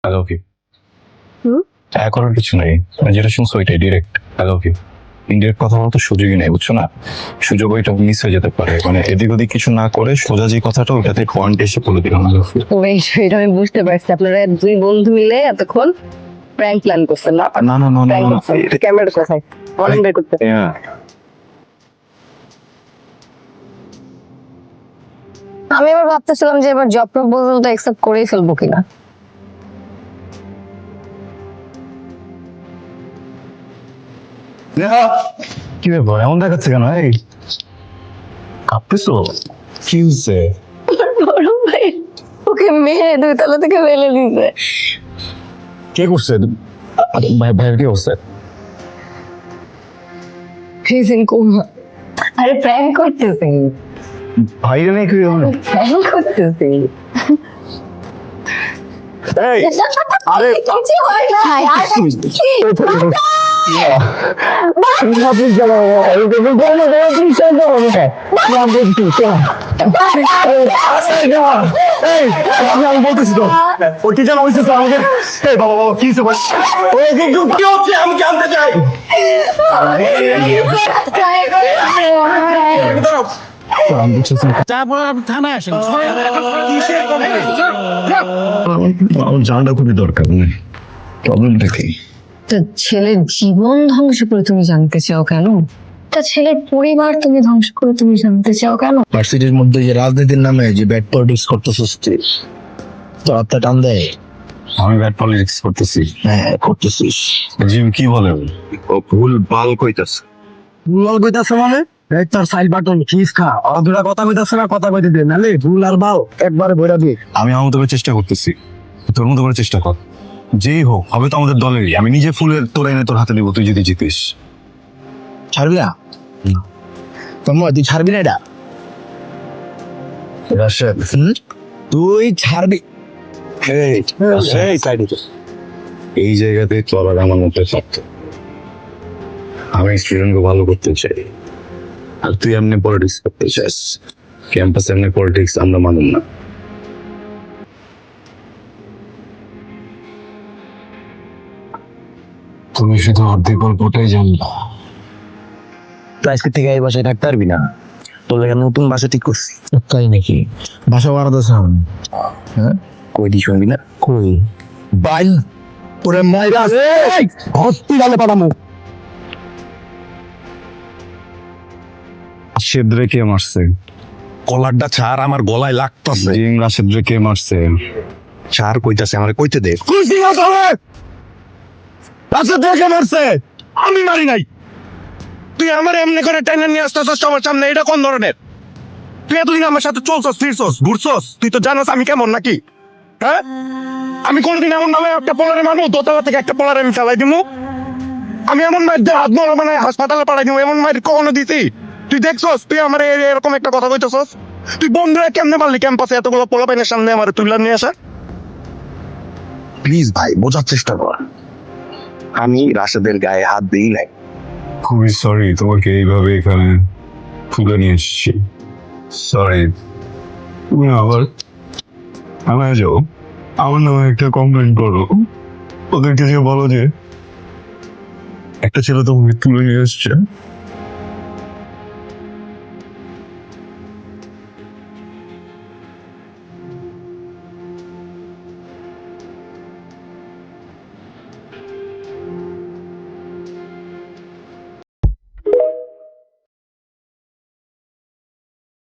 I love you. হুম? হ্যাঁ করার কিছু নাই, যেটা শুনছো ওইটাই direct I love you. Indirect কথা বলতে সুযোগই নেই, বুঝছো না? সুযোগ ওইটা মিস হয়ে যেতে পারে, মানে এদিক ওদিক কিছু না করে সোজা যে কথাটা ওইটাতে পয়েন্ট এসে বলে দিলাম আই লাভ ইউ। এটা আমি বুঝতে পারছি, আপনারা দুই বন্ধু মিলে এতক্ষণ প্র্যাঙ্ক প্ল্যান করছেন না? না না না না প্র্যাঙ্ক না, করছেন, ক্যামেরাটা কোথায়? অন বের করতে। হ্যাঁ আমি এবার ভাবতেছিলাম যে এবার জব প্রপোজালটা অ্যাকসেপ্ট করেই ফেলবো কিনা। কি ব্যাপার এমন দেখাচ্ছে কেন? এই কাঁপতেছো? কি হচ্ছে? বড় ভাই ওকে মেয়ে দুই তলা থেকে ফেলে দিয়েছে। কে করছে? ভাই ভাইয়ের কি অবস্থা? He's in coma. আরে প্র্যাঙ্ক করতেছি, ভাইরা নেই কি? প্র্যাঙ্ক করতেছি। এই আরে কিছু হয় না। আমি বলতেছি তো ও কি জানো হয়েছে আমাকে। এই বাবা বাবা কি হচ্ছে? কি হচ্ছে আমি জানতে চাই। আমার জানাটা খুবই দরকার, প্রবলেমটা কি? তা ছেলের জীবন ধ্বংস করে তুমি জানতে চাও কেন? তা ছেলের পরিবার তুমি ধ্বংস করে তুমি জানতে চাও কেন? ভার্সিটির মধ্যে যে রাজনীতির নামে যে ব্যাড পলিটিক্স করতেছিস তুই, তো হাতটা টান দেয়। আমি ব্যাড পলিটিক্স করতেছি? হ্যাঁ করতেছিস। জিম কি বলে? ও ভুল বাল কইতাছে। ভুল কইতাছে মানে এই তোর সাইড বাটন খিস খা, অধুরা কথা কইতাছে না, কথা কইতে দে, নালে ভুল আর বাল একবারে বইরা দিয়ে। আমি আমার মতো করে চেষ্টা করতেছি, তোর মতো করে চেষ্টা কর। যেই হোক হবে তো আমাদের দলেরই। আমি নিজে ফুলের তোরা এনে তোর হাতে দিব, তুই যদি জিতিস। ছাড়বি না? তোর মনে হয় তুই ছাড়বি না এটা? রাশেদ, তুই ছাড়বি? এই এই সাইডে এই জায়গাতে চলার আমার মধ্যে শক্ত। আমি স্টুডেন্টকে ভালো করতে চাই, আর তুই এমনি পলিটিক্স করতে চাস। ক্যাম্পাসে এমনি পলিটিক্স আমরা মানুন না। তুমি শুধু অর্ধেক গল্পটাই জানবা। তুই আজকে থেকে এই বাসায় থাকতে পারবি না, তোর লাগে নতুন বাসা ঠিক করছি। তাই নাকি? বাসা বাড়াতে চান? হ্যাঁ কই দি শুনবি না? কই বাইল ওরে মাইরা হসপিটালে পাঠামু। রাশেদরে কে মারছে? কলারটা ছাড়, আমার গলায় লাগতাছে। জিম রাশেদরে কে মারছে? ছাড় কইতাছে, আমার কইতে দে। খুশি না তবে আচ্ছা দেখে মারছে, আমি মারি নাই। তুই আমার এমনি করে টাইনা নিয়ে আসতেছস আমার সামনে, এটা কোন ধরনের? তুই এতদিন আমার সাথে চলছস, ফিরছস, ঘুরছস, তুই তো জানাস আমি কেমন নাকি? হ্যাঁ আমি কোনদিন এমন নামে একটা পোলারে মারবো, দোতলা থেকে একটা পোলারে আমি ফেলাই দিমু? আমি এমন মায়ের হাত ধরে মানে হাসপাতালে পাঠাই দিমু, এমন মায়ের কখনো দিছি? তুই দেখছস? তুই আমার এরকম একটা কথা কইতেছস? তুই বন্ধুরা কেমনে পারলি ক্যাম্পাসে এতগুলো পোলাপাইনের সামনে আমার তুইলা নিয়ে আসা? প্লিজ ভাই বোঝার চেষ্টা কর, আমি রাশেদের গায়ে হাত দিই নাই। খুবই সরি তোমাকে এইভাবে এখানে তুলে নিয়ে এসেছি। সরি। তুমি আবার আমায় যাও, আমার নামে একটা কমপ্লেন করো। ওদেরকে যে বলো যে একটা ছেলে তোমাকে তুলে নিয়ে এসছে,